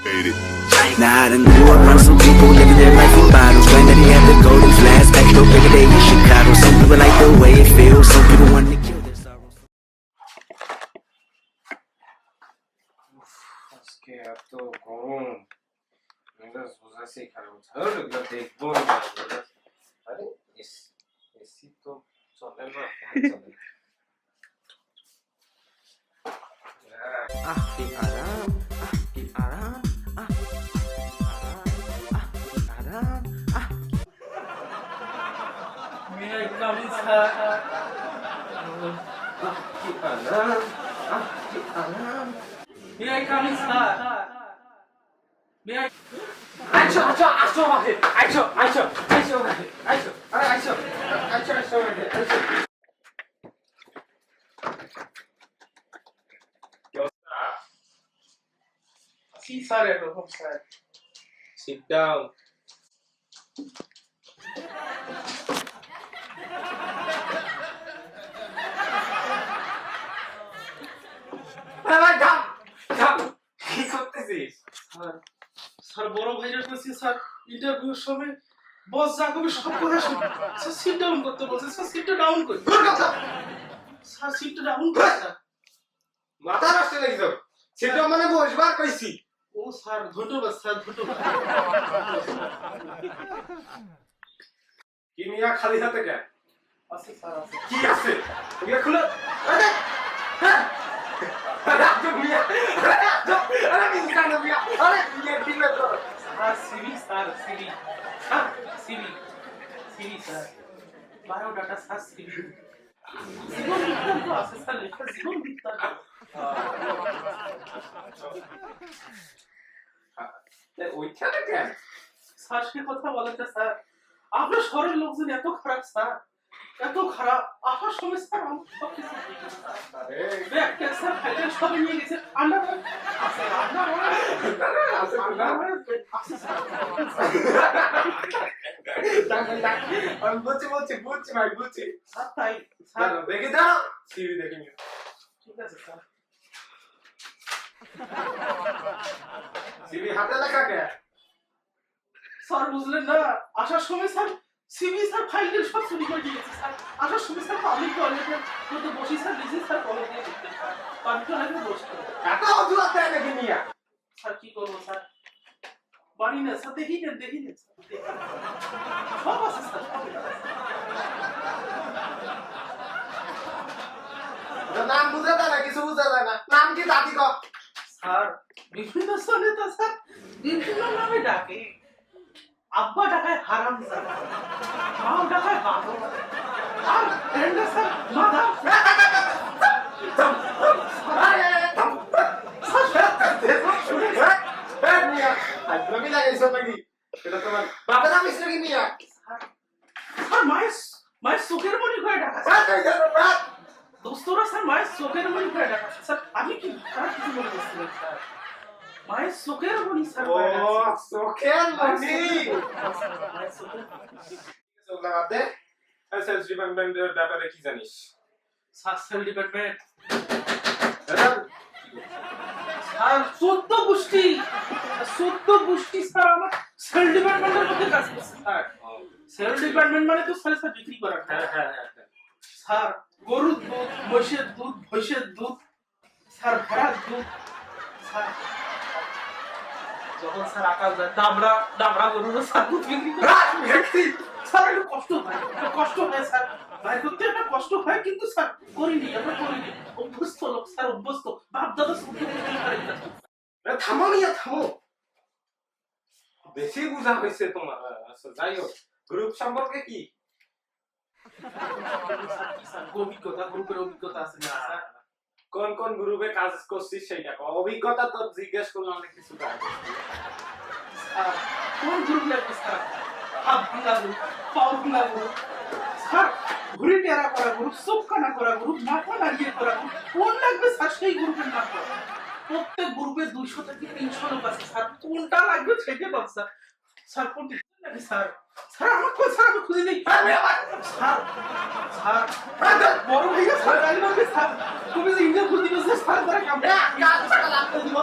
Now I done grew up around some people living their life in bottles. Glad that he had the golden flask, packed up every day in Chicago. Some people like the way it feels, some people want to kill their sorrows. আজকে এত গরম মেজাজ বোঝাচ্ছি খারাপ হচ্ছে দেখবো না আরে এসি তো চলে না চলে কি আরাম কি আরাম কি আরাম মেয়ে কামিছা কি আরাম কি আরাম মেয়ে কামিছা মেয়ে আইছো আইছো আইছো আরে আইছো আইছো আইছো আইছো আরে আইছো আইছো আইছো আইছো See, sorry, I don't know. Sit down. কি করতেছিস? স্যার বড় ভাইয়ের কাছে স্যার ইন্টারভিউর সময় বস যা কবি সব কথা শুনি স্যার সিট ডাউন করতে বলছে স্যার সিটটা ডাউন করি স্যার সিটটা ডাউন করে স্যার মাথা নষ্ট লাগি তো সিটটা মানে বসবার কইছি ও স্যার ধন্যবাদ স্যার ধন্যবাদ কি মিয়া খালি হাতে কেন আছে স্যার আছে কি আছে তুমি খুলো আরে হ্যাঁ আরে মিয়া আরে মিয়া মিয়া আরে মিয়া ঠিক না তো স্যার সিভি স্যার সিভি হ্যাঁ CV CV sir biodata sir CV জীবন বিজ্ঞান তো আছে স্যার লেখা জীবন বিজ্ঞান ওইখানে কেন স্যার সে কথা বলেন না স্যার আপনার শহরের লোকজন এত খারাপ স্যার এত খারাপ আসার সময় স্যার আমার সব কিছু আরে ব্যাগ ক্যান্সার ফাইল সব নিয়ে গেছে আন্ডার আছে আন্ডার আছে আন্ডার আছে স্যার আমি বুঝছি ভাই বুঝছি স্যার তাই স্যার দেখে দাও সিভি দেখে নিও ঠিক আছে স্যার সিভি হাতে লেখা কে স্যার বুঝলেন না আসার সময় স্যার সিভি স্যার ফাইলের সব চুরি করে দিয়েছে স্যার আসার সময় স্যার পাবলিক টয়লেটের মধ্যে বসে স্যার নিজে স্যার কলে দিয়ে দেখতে স্যার পাবলিক টয়লেটে বসে এত অজুহাত দেয় নাকি নিয়া স্যার কি করবো স্যার বাড়ি না স্যার দেখি না সব আছে স্যার নাম বুঝে দেয় না কিছু বুঝে দেয় না নাম কি দাদি ক স্যার বিভিন্ন স্থানে তো স্যার বিভিন্ন নামে ডাকে আব্বা ডাকায় হারাম স্যার মা ডাকায় বাবু আর ফ্রেন্ড স্যার মাদা আজকে লাগাইছ নাকি এটা তোমার বাবা নাম ইসলাম মিয়া স্যার মায়ের চোখের মনি করে ডাকা স্যার দোস্তরা স্যার মায়ের চোখের মনি করে ডাকা স্যার আমি কি খারাপ কিছু মনে করছিলাম স্যার মায়ের চোখের মনি স্যার ও চোখের মনি লাগাতে সেলস ডিপার্টমেন্টের ব্যাপারে কি জানিস সেল ডিপার্টমেন্ট স্যার 14 গোষ্ঠী স্যার আমার সেল ডিপার্টমেন্টের মধ্যে কাজ করছে স্যার সেল ডিপার্টমেন্ট মানে তো স্যার বিক্রি করা হ্যাঁ স্যার গরুর দুধ মহিষের দুধ স্যার ভেড়ার দুধ স্যার যখন স্যার আকাশ যায় দামড়া গরুর স্যার দুধ বিক্রি করে স্যার একটু কষ্ট হয় স্যার ভাই করতে একটা কষ্ট হয় কিন্তু স্যার করিনি অভ্যস্ত লোক স্যার অভ্যস্ত বাপ দাদা থামো বেশি বুঝা হয়েছে তোমার আচ্ছা যাই হোক গ্রুপ সম্পর্কে কি গ্রুপের অভিজ্ঞতা আছে না স্যার কোন গ্রুপে কাজ করছিস সেইটা অভিজ্ঞতা তো জিজ্ঞেস করলাম অনেক কিছু কোন গ্রুপ লাগবে স্যার হাত ভাঙা গ্রুপ পাও ভাঙা গ্রুপ স্যার ঘুরে টেরা করা গ্রুপ চোখখানা করা গ্রুপ মাথা লাগিয়ে করা গ্রুপ কোন লাগবে স্যার সেই গ্রুপের নাম প্রত্যেক গ্রুপে 200 থেকে 300 লোক আছে স্যার কোনটা লাগবে সেটা বল স্যার স্যার কোনটা লাগবে স্যার স্যার আমার কোন স্যার আমি খুঁজে দেই স্যার বড় ভাইয়া স্যার গালি মারবে স্যার তুমি যে ইন্টারভিউ দিবে স্যার ধরে কামড়া কাজ টাকা লাগতে দিব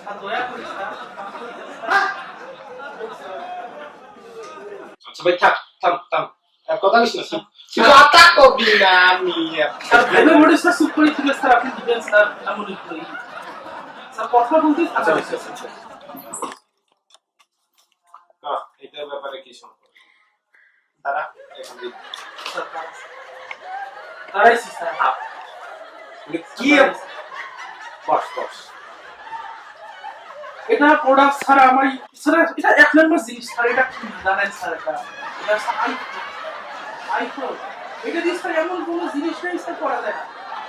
স্যার দয়া করে স্যার আচ্ছা ভাই থাক থাম থাম আর কথা বলিস না কথা কবি না আমি স্যার ভেবে মনে স্যার চুপ করে দিলে স্যার আপনি দিবেন স্যার এমন করি স্যার কথা বলতে আচ্ছা এটার ব্যাপারে কি সম্পর্ক তারা এখন স্যার দাঁড়াইছি স্যার কি বস বস এটা প্রোডাক্ট স্যার আমার স্যার এটা এক নম্বর জিনিস স্যার এটা কি জানেন স্যার এটা আইফোন এটা দিয়ে স্যার এমন কোনো জিনিস নেই স্যার করা যায় না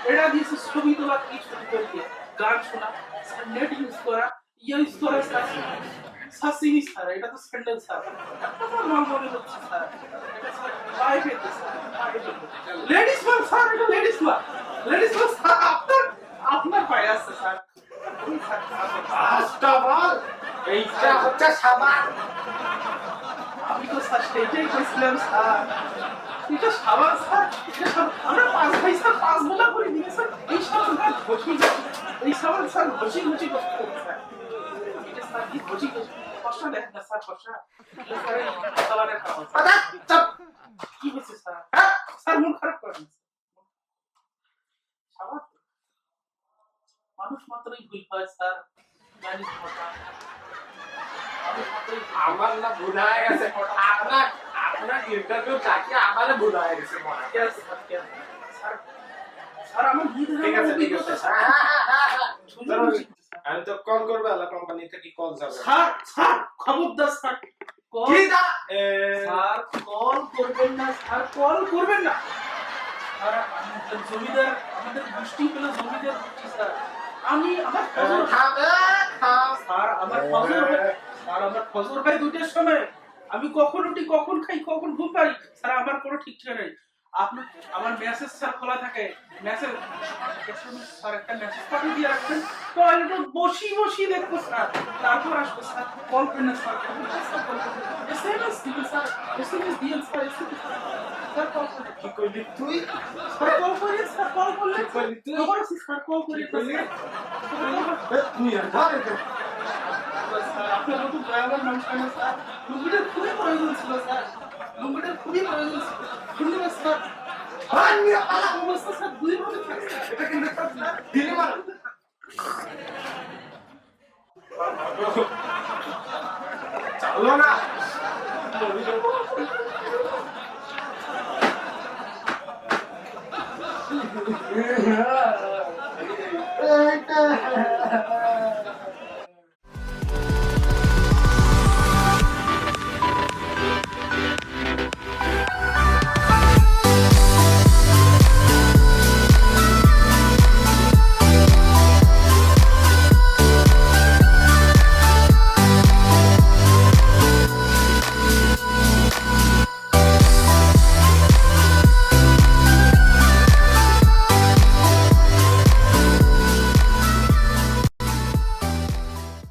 এটা দিয়ে ছবি তোলা কি ছবি দিয়ে গান শোনা স্যার নেট ইউজ করা ইউজ করা স্যার স্যার জিনিস স্যার এটা তো স্যান্ডেল স্যার আমার মনে হচ্ছে স্যার এটা স্যার প্রাইভেট স্যার লেডিস মান স্যার এটা লেডিস মান স্যার আপনার পায়ে আছে স্যার আস্তাগফিরুল্লাহ এইটা হচ্ছে সাবান আমি তো স্যার সেটাই কইছিলাম স্যার এটা সাবান স্যার এটা আমরা 5 ভাই স্যার 5 বোলা করে দিই স্যার এই সাবান স্যার ঘষি করতে স্যার এটা স্যার কি ঘষি কষ্ট দেখ না স্যার কষ্ট স্যার সাবানের খাওয়া চাপ কি হচ্ছে স্যার স্যার মন খারাপ করেন সাবান মানুষ মাত্রই ভুল হয় স্যার জানিস কথা আমার না ভুলা হয়ে গেছে আপনার আপনার ইন্টারভিউ চাকরি আমারে ভুলা হয়ে গেছে মনে হয়। স্যার আমার ঠিক আছে আমি তো কল করবে আলা কোম্পানি থেকে কল যাবে স্যার খবরদার স্যার কল কি দা স্যার কল করবেন না স্যার কল করবেন না স্যার জমিদার আমাদের গোষ্ঠী হলো জমিদার গোষ্ঠী স্যার আমি আমার স্যার আমার ফজর ভাই 2টার সময় আমি কখন উঠি কখন খাই কখন ঘুম পাই স্যার আমার কোনো ঠিক ঠিকানা নেই আপনার আমার মেসেজ স্যার খোলা থাকে মেসেজ স্যার একটা মেসেজ পাঠিয়ে দিয়ে রাখবেন টয়লেটে বসি দেখবো স্যার তারপর আসবো স্যার কল করেন না স্যার এসএমএস দিবেন স্যার এসএমএস দিয়েন স্যার স্যার কল করেন কি কইলি তুই স্যার কল করেন স্যার কল করলে কি কইলি তুই খবর আছে স্যার কল করেন তুই আর ধরে স্যার আপনার মতো ড্রাইভার মানুষ কেন স্যার লুঙ্গিটার খুবই প্রয়োজন ছিল স্যার লুঙ্গিটার খুবই প্রয়োজন ছিল ধন্যবাদ স্যার অবস্থা স্যার 2 ভাবে থাকছে এটা কিন্তু স্যার দিলে মার চালো না